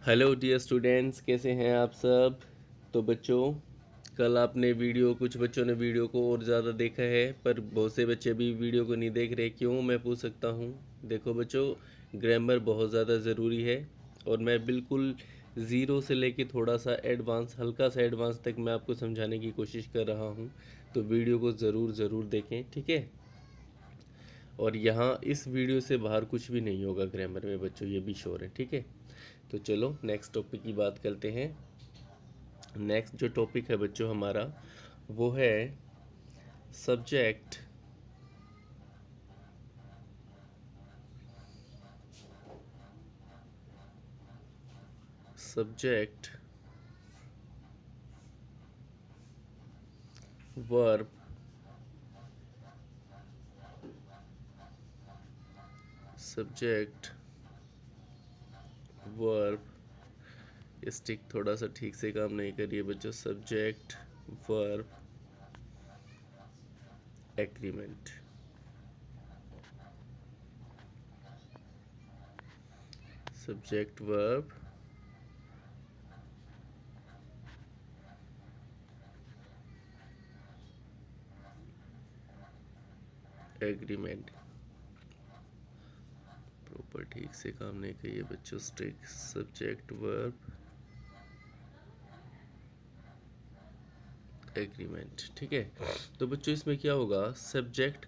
Hello dear students, कैसे हैं आप सब। तो बच्चों, कल आपने कुछ बच्चों ने वीडियो को और ज़्यादा देखा है, पर बहुत से बच्चे भी वीडियो को नहीं देख रहे। क्यों, मैं पूछ सकता हूँ। देखो बच्चों, ग्रामर बहुत ज़्यादा ज़रूरी है और मैं बिल्कुल ज़ीरो से लेके थोड़ा सा एडवांस, हल्का सा एडवांस तक मैं आपको समझाने की कोशिश कर रहा हूँ। तो वीडियो को ज़रूर देखें, ठीक है। और यहाँ इस वीडियो से बाहर कुछ भी नहीं होगा ग्रामर में बच्चों, ये भी श्योर है, ठीक है। तो चलो नेक्स्ट टॉपिक की बात करते हैं। नेक्स्ट जो टॉपिक है बच्चों हमारा, वो है subject subject verb subject verb stick थोड़ा सा ठीक से काम नहीं करिए बच्चों। Subject verb agreement. Subject verb agreement. Proper ठीक से काम नहीं करिए बच्चों। स्टिक सब्जेक्ट वर्ब एग्रीमेंट, ठीक है। तो बच्चों इसमें क्या होगा, सब्जेक्ट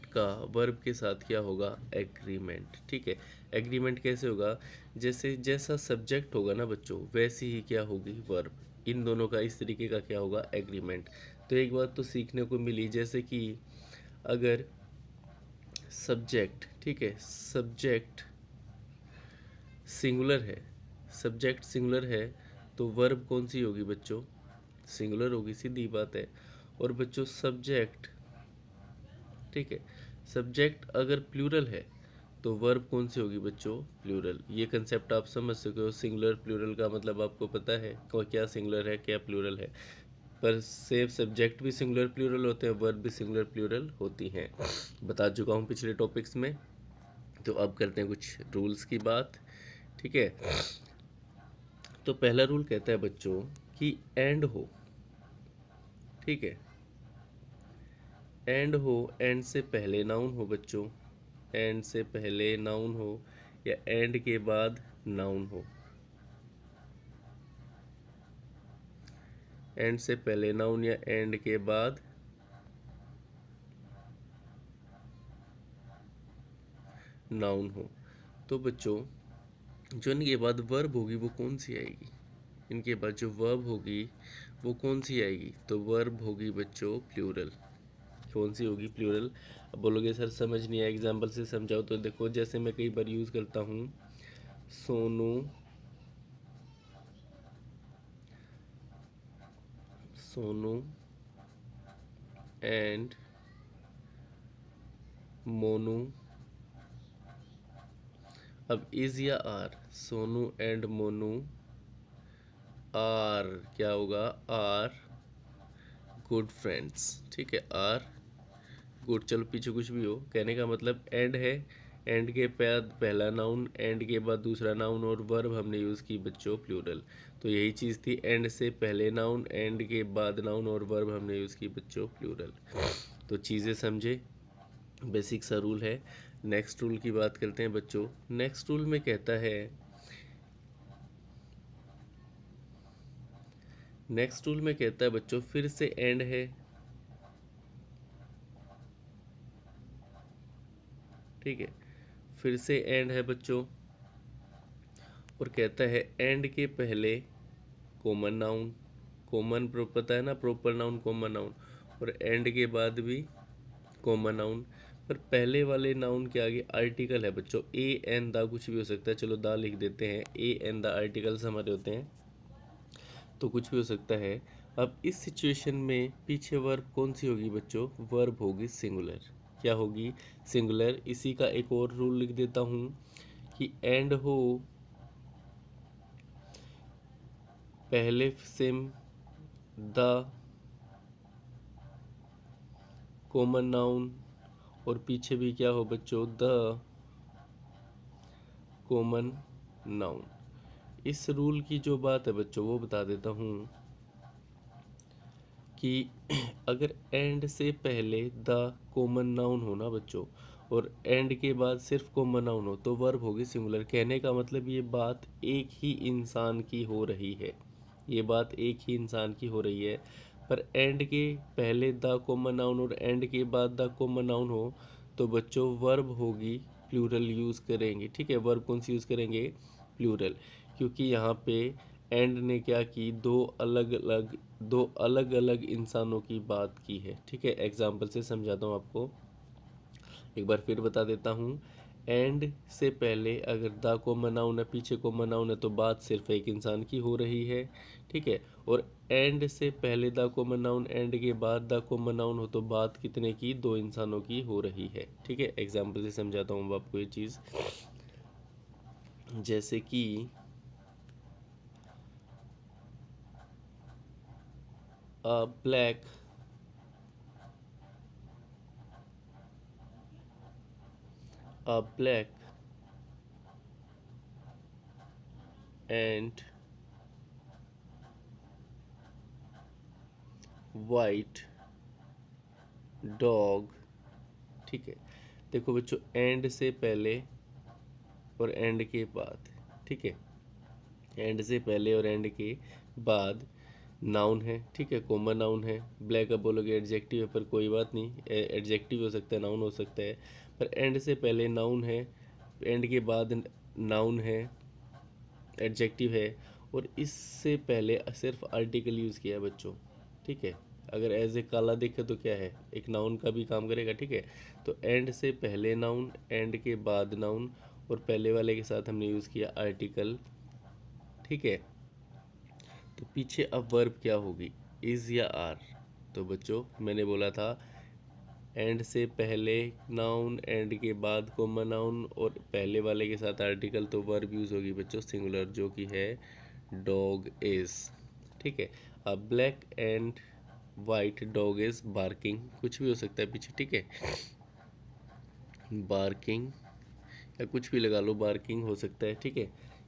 का वर्ब के साथ क्या होगा, एग्रीमेंट, ठीक है। एग्रीमेंट कैसे होगा, जैसे जैसा सब्जेक्ट होगा ना बच्चों, वैसी ही क्या होगी वर्ब। इन दोनों का इस तरीके का क्या होगा, एग्रीमेंट। तो एक बात तो सीखने को मिली, जैसे कि अगर सब्जेक्ट, ठीक है, सिंगुलर है सब्जेक्ट सिंगुलर है, तो वर्ब कौन सी होगी बच्चों, सिंगुलर होगी, सीधी बात है। और बच्चों सब्जेक्ट, ठीक है, सब्जेक्ट अगर प्लूरल है तो वर्ब कौन सी होगी बच्चों, प्लूरल। ये कंसेप्ट आप समझ सके हो। सिंगुलर प्लूरल का मतलब आपको पता है क्या सिंगुलर है क्या प्लूरल है। पर सेम सब्जेक्ट भी सिंगुलर प्लूरल होते हैं, वर्ब भी सिंगुलर प्लूरल होती हैं, बता चुका हूँ पिछले टॉपिक्स में। तो अब करते हैं कुछ रूल्स की बात, ठीक है। तो पहला रूल कहता है बच्चों कि एंड हो, ठीक है, एंड हो, एंड से पहले नाउन हो बच्चों, एंड से पहले नाउन हो या एंड के बाद नाउन हो। एंड से पहले नाउन या एंड के बाद नाउन हो। तो बच्चों जो इनके बाद वर्ब होगी वो कौन सी आएगी, इनके बाद जो वर्ब होगी वो कौन सी आएगी, तो वर्ब होगी बच्चों प्लूरल। कौन सी होगी, प्लूरल। अब बोलोगे सर समझ नहीं आया, एग्जाम्पल से समझाओ। तो देखो, जैसे मैं कई बार यूज़ करता हूँ, सोनू सोनू एंड मोनू। अब इज या are, Sonu and Monu are क्या होगा, आर गुड फ्रेंड्स, ठीक है, आर गुड। चलो पीछे कुछ भी हो, कहने का मतलब एंड है, एंड के बाद पहला नाउन, एंड के बाद दूसरा नाउन, और वर्ब हमने यूज़ की बच्चों प्लूरल। तो यही चीज़ थी, एंड से पहले नाउन, एंड के बाद नाउन, और वर्ब हमने यूज़ की बच्चों प्लूरल। तो चीज़ें समझे, बेसिक सा रूल है। नेक्स्ट रूल की बात करते हैं बच्चों। नेक्स्ट रूल में कहता है, नेक्स्ट रूल में कहता है बच्चों, फिर से एंड है, ठीक है, फिर से एंड है बच्चों, और कहता है एंड के पहले कॉमन नाउन, कॉमन पता है ना, प्रॉपर नाउन कॉमन नाउन, और एंड के बाद भी कॉमन नाउन। पर पहले वाले नाउन के आगे आर्टिकल है बच्चों, ए एन द, कुछ भी हो सकता है, चलो द लिख देते हैं, ए एन द आर्टिकल्स हमारे होते हैं, तो कुछ भी हो सकता है। अब इस सिचुएशन में पीछे वर्ब कौन सी होगी बच्चों, वर्ब होगी सिंगुलर। क्या होगी, सिंगुलर। इसी का एक और रूल लिख देता हूँ कि एंड हो, पहले सिम द कॉमन नाउन, और पीछे भी क्या हो बच्चों, द कॉमन नाउन। इस रूल की जो बात है बच्चों वो बता देता हूँ कि अगर एंड से पहले द कॉमन नाउन हो ना बच्चों, और एंड के बाद सिर्फ कॉमन नाउन हो, तो वर्ब होगी सिंगुलर। कहने का मतलब ये बात एक ही इंसान की हो रही है, ये बात एक ही इंसान की हो रही है। पर एंड के पहले द कॉमन नाउन और एंड के बाद द कॉमन नाउन हो, तो बच्चों वर्ब होगी प्लूरल यूज़ करेंगे। ठीक है, वर्ब कौन सी यूज़ करेंगे? प्लूरल। क्योंकि यहाँ पे एंड ने क्या की, दो अलग अलग इंसानों की बात की है। ठीक है, एग्जाम्पल से समझाता हूँ आपको, एक बार फिर बता देता हूँ। एंड से पहले अगर द कॉमन नाउन है, पीछे कॉमन नाउन है, तो बात सिर्फ एक इंसान की हो रही है। ठीक है, और एंड से पहले द कॉमन नाउन, एंड के बाद द कॉमन नाउन हो, तो बात कितने की? दो इंसानों की हो रही है। ठीक है, एग्जाम्पल से समझाता हूँ आपको ये चीज़। जैसे कि black black and white dog. ठीक है, देखो बच्चों, एंड से पहले और एंड के बाद, ठीक है, एंड से पहले और एंड के बाद नाउन है। ठीक है, कॉमन नाउन है। ब्लैक अब बोलोगे एडजेक्टिव है, पर कोई बात नहीं, एडजेक्टिव हो सकता है, नाउन हो सकता है। पर एंड से पहले नाउन है, एंड के बाद नाउन है, एडजेक्टिव है, और इससे पहले सिर्फ आर्टिकल यूज़ किया है बच्चों। ठीक है, अगर एज ए काला देखे तो क्या है, एक नाउन का भी काम करेगा। ठीक है, तो एंड से पहले नाउन, एंड के बाद नाउन, और पहले वाले के साथ हमने यूज़ किया आर्टिकल। ठीक है, तो पीछे अब वर्ब क्या होगी, इज़ या आर? तो बच्चों मैंने बोला था एंड से पहले नाउन, एंड के बाद कॉमन नाउन, और पहले वाले के साथ आर्टिकल, तो वर्ब यूज़ होगी बच्चों सिंगुलर, जो कि है डॉग इज। ठीक है, अब black and white dog is barking, कुछ भी हो सकता है पीछे। ठीक है, बार्किंग या कुछ भी लगा लो, बार्किंग हो सकता है। ठीक है,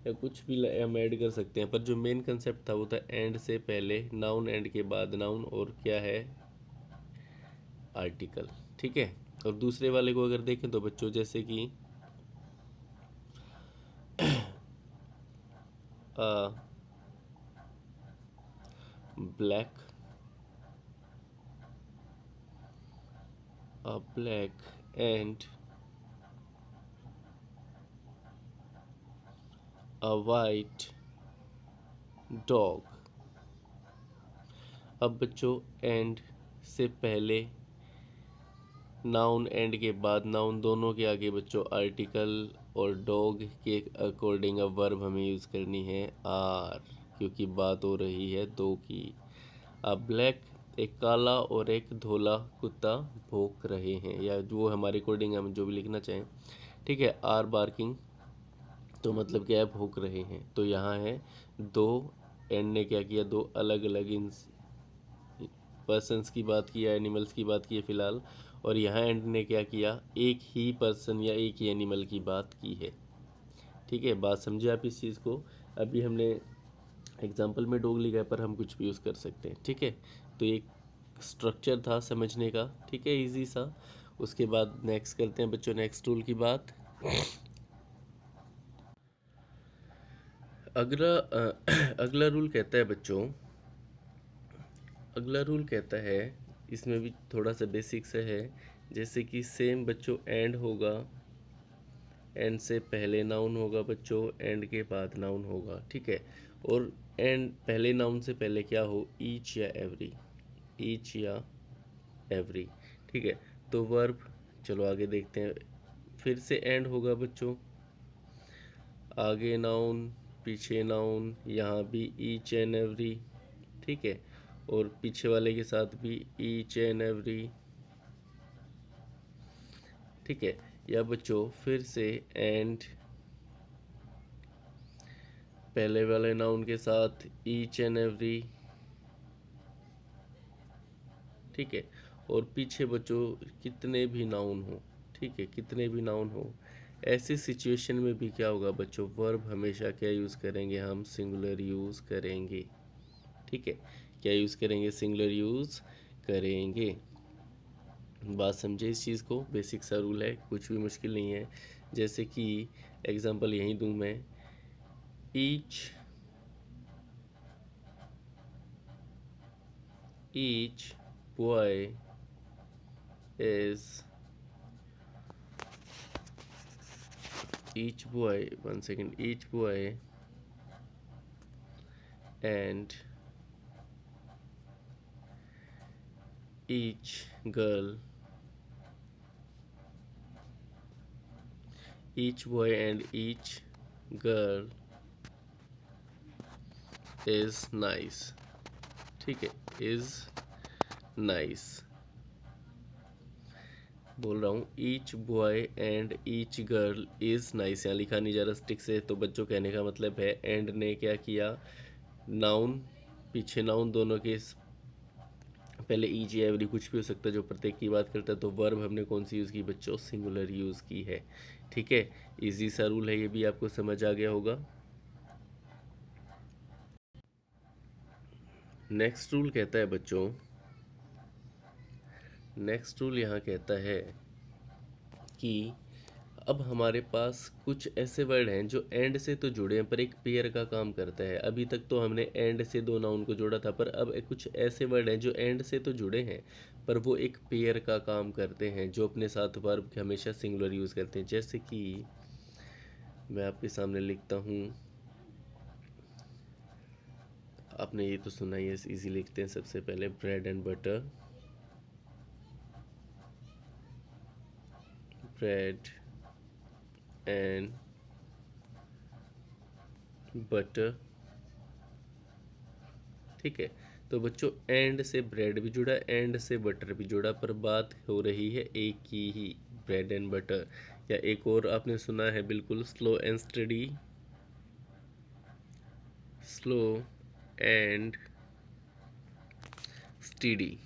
या कुछ भी हम ऐड कर सकते हैं, पर जो मेन कंसेप्ट था वो था एंड से पहले नाउन, एंड के बाद नाउन, और क्या है, आर्टिकल। ठीक है, और दूसरे वाले को अगर देखें तो बच्चों जैसे कि black black and white dog. अब बच्चों एंड से पहले नाउन, एंड के बाद नाउन, दोनों के आगे बच्चों आर्टिकल, और डॉग के अकॉर्डिंग अब वर्ब हमें यूज़ करनी है आर, क्योंकि बात हो रही है दो की। अब ब्लैक, एक काला और एक धोला कुत्ता भौंक रहे हैं, या जो हमारे अकॉर्डिंग हम जो भी लिखना चाहें। ठीक है, आर बार्किंग, तो मतलब क्या है, भौंक रहे हैं। तो यहाँ है दो, एंड ने क्या किया, दो अलग अलग पर्सन्स की बात की है, एनिमल्स की बात की है फिलहाल, और यहाँ एंड ने क्या किया, एक ही पर्सन या एक ही एनिमल की बात की है। ठीक है, बात समझे आप इस चीज़ को? अभी हमने एग्जाम्पल में डॉग लिखा है, पर हम कुछ भी यूज़ कर सकते हैं। ठीक है, तो एक स्ट्रक्चर था समझने का। ठीक है, इजी सा। उसके बाद नेक्स्ट करते हैं बच्चों, नेक्स्ट रूल की बात। अगला अगला रूल कहता है बच्चों, अगला रूल कहता है, इसमें भी थोड़ा सा बेसिक से है। जैसे कि सेम बच्चों, एंड होगा, एंड से पहले नाउन होगा बच्चों, एंड के बाद नाउन होगा। ठीक है, और एंड पहले नाउन से पहले क्या हो, ईच या एवरी, ईच या एवरी। ठीक है, तो वर्ब, चलो आगे देखते हैं। फिर से एंड होगा बच्चों, आगे नाउन, पीछे नाउन, यहाँ भी ईच एंड एवरी। ठीक है, और पीछे वाले के साथ भी ईच एंड एवरी। ठीक है, या बच्चों फिर से एंड, पहले वाले नाउन के साथ ईच एंड एवरी। ठीक है, और पीछे बच्चों कितने भी नाउन हो, ठीक है, कितने भी नाउन हो, ऐसी सिचुएशन में भी क्या होगा बच्चों, वर्ब हमेशा क्या यूज़ करेंगे, हम सिंगुलर यूज़ करेंगे। ठीक है, क्या यूज़ करेंगे, सिंगुलर यूज़ करेंगे। बात समझे इस चीज़ को, बेसिक सा रूल है, कुछ भी मुश्किल नहीं है। जैसे कि एग्जांपल यहीं दूं मैं, each boy is one second, each boy and each girl is nice। ठीक है, is nice बोल रहा हूँ, each boy and each girl is nice. यहाँ लिखा नहीं जा रहा स्टिक से, तो बच्चों कहने का मतलब है एंड ने क्या किया, नाउन पीछे नाउन दोनों के पहले ईच या एवरी कुछ भी हो सकता है जो प्रत्येक की बात करता है, तो वर्ब हमने कौन सी यूज़ की बच्चों, सिंगुलर यूज़ की है। ठीक है, इजी सा रूल है, ये भी आपको समझ आ गया होगा। नेक्स्ट रूल कहता है बच्चों, नेक्स्ट रूल यहाँ कहता है कि अब हमारे पास कुछ ऐसे वर्ड हैं जो एंड से तो जुड़े हैं पर एक पेयर का काम करता है। अभी तक तो हमने एंड से दो नाउन को जोड़ा था, पर अब कुछ ऐसे वर्ड हैं जो एंड से तो जुड़े हैं पर वो एक पेयर का काम करते हैं, जो अपने साथ वर्ब के हमेशा सिंगुलर यूज़ करते हैं। जैसे कि मैं आपके सामने लिखता हूँ, आपने ये तो सुना ही है, इजी लिखते हैं सबसे पहले, bread and butter, bread and butter. ठीक है, तो बच्चों एंड से ब्रेड भी जुड़ा, एंड से बटर भी जुड़ा, पर बात हो रही है एक की ही, ब्रेड एंड बटर। या एक और आपने सुना है बिल्कुल, slow and steady, slow and steady.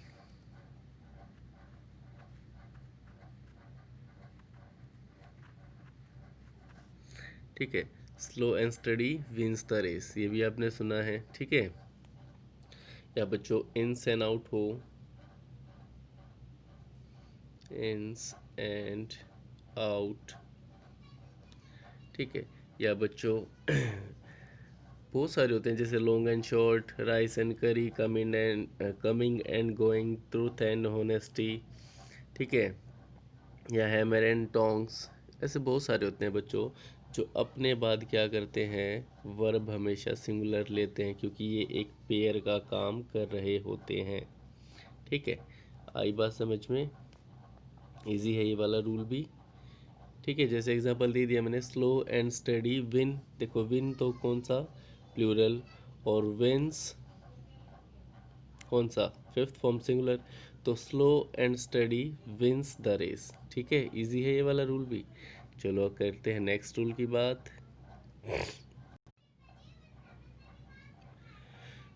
ठीक है, slow and steady wins the race, ये भी आपने सुना है। ठीक है, या बच्चों इन्स एंड आउट हो, इन्स एंड आउट। ठीक है, या बच्चों बहुत सारे होते हैं, जैसे long and short, rice and curry, coming and going, truth and honesty. ठीक है, या हैमर एंड टोंग्स, ऐसे बहुत सारे होते हैं बच्चों जो अपने बाद क्या करते हैं, वर्ब हमेशा सिंगुलर लेते हैं क्योंकि ये एक पेयर का काम कर रहे होते हैं। ठीक है, आई बात समझ में, इजी है ये वाला रूल भी। ठीक है, जैसे एग्जांपल दे दिया मैंने, स्लो एंड स्टडी विन, देखो विन तो कौन सा, प्लूरल, और विंस कौन सा, फिफ्थ फॉर्म सिंगुलर, तो slow and steady wins the race. ठीक है, इजी है ये वाला रूल भी। चलो करते हैं नेक्स्ट रूल की बात।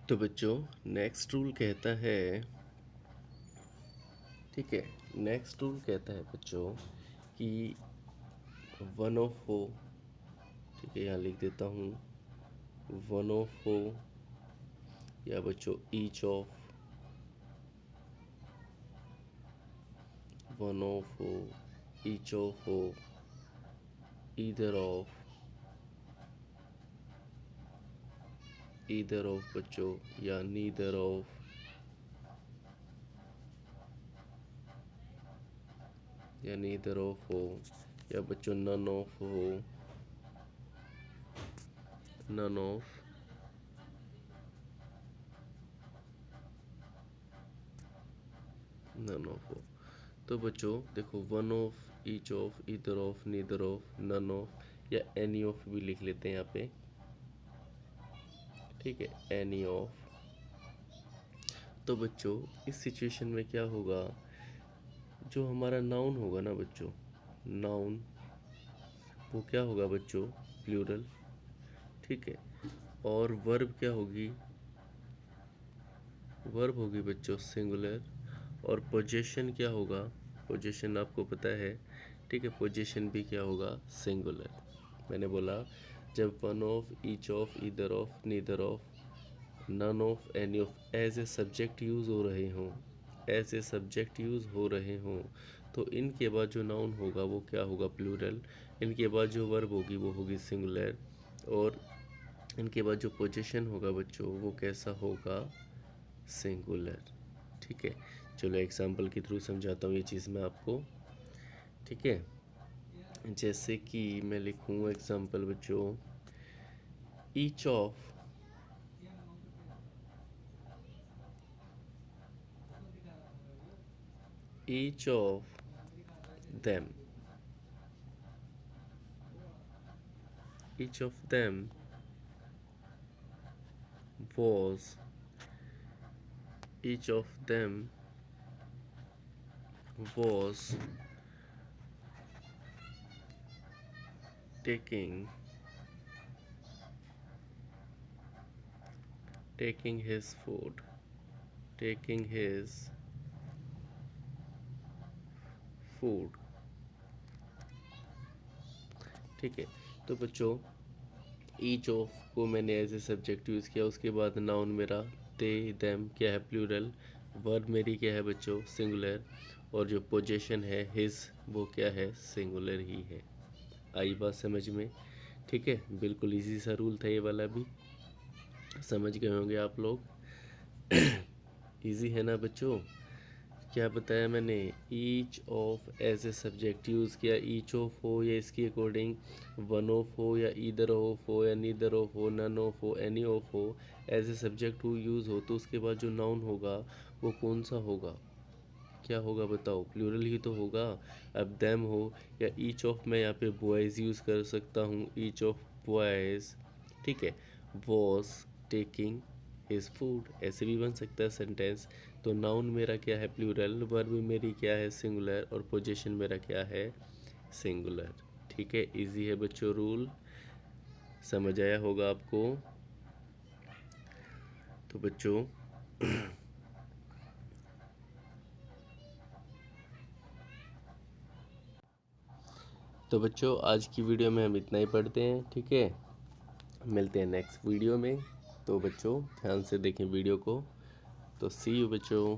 तो बच्चों नेक्स्ट रूल कहता है, ठीक है, नेक्स्ट रूल कहता है बच्चों कि वन ऑफ हो, ठीक है यहाँ लिख देता हूँ, वन ऑफ हो, या बच्चों ईच ऑफ, वन ऑफ हो, ईच ऑफ हो, ईदर ऑफ, ईदर ऑफ बच्चों, या नीदर ऑफ, या नीदर ऑफ हो, या बच्चों नन ऑफ हो, नन ऑफ, नन ऑफ हो। तो बच्चों देखो, one of, each of, either of, neither of, none of, या एनी ऑफ भी लिख लेते हैं यहाँ पे। ठीक है, एनी ऑफ। तो बच्चों इस सिचुएशन में क्या होगा, जो हमारा नाउन होगा ना बच्चों, नाउन वो क्या होगा बच्चों, प्लूरल। ठीक है, और वर्ब क्या होगी, वर्ब होगी बच्चों सिंगुलर, और पोजेशन क्या होगा, पोजेशन आपको पता है ठीक है। पोजीशन भी क्या होगा, सिंगुलर। मैंने बोला जब one of, each of, either of, neither of, none of, any of as a subject use हो रहे हों, एज ए सब्जेक्ट यूज़ हो रहे हों, तो इनके बाद जो नाउन होगा वो क्या होगा, प्लूरल। इनके बाद जो वर्ब होगी वो होगी सिंगुलर। और इनके बाद जो पोजीशन होगा बच्चों वो कैसा होगा, सिंगुलर। ठीक है, चलो एग्जांपल के थ्रू समझाता हूँ ये चीज़ मैं आपको। ठीक है, जैसे कि मैं लिखूँ एग्जांपल बच्चों, each of, each of them, each of them was, each of them was taking his food, taking his food। ठीक है, तो बच्चों ईच ऑफ को मैंने एज ए सब्जेक्ट यूज़ किया, उसके बाद नाउन मेरा दे देम क्या है, प्लूरल। वर्ब मेरी क्या है बच्चों, सिंगुलर। और जो पोजीशन है हिज वो क्या है, सिंगुलर ही है। आई बात समझ में। ठीक है, बिल्कुल इजी सा रूल था ये वाला भी, समझ गए होंगे आप लोग। इजी है ना बच्चों। क्या बताया मैंने, each of as a subject use किया, ईच ऑफ हो या इसकी अकॉर्डिंग वन ऑफ हो या ईदर ऑफ हो या नीदर ऑफ हो, नन ऑफ हो, एनी ऑफ हो, एज ए सब्जेक्ट हो यूज़ हो, तो उसके बाद जो नाउन होगा वो कौन सा होगा, क्या होगा बताओ, प्लूरल ही तो होगा। अब देम हो या ईच ऑफ, मैं यहाँ पे बॉयज़ यूज़ कर सकता हूँ, ईच ऑफ बॉयज़। ठीक है, वॉज टेकिंग हिज फूड, ऐसे भी बन सकता है सेंटेंस। तो नाउन मेरा क्या है, प्लूरल। वर्ब मेरी क्या है, सिंगुलर। और पोजीशन मेरा क्या है, सिंगुलर। ठीक है, इजी है बच्चों रूल, समझ आया होगा आपको। तो बच्चों तो बच्चों आज की वीडियो में हम इतना ही पढ़ते हैं। ठीक है, मिलते हैं नेक्स्ट वीडियो में। तो बच्चों ध्यान से देखें वीडियो को। तो सी यू बच्चों।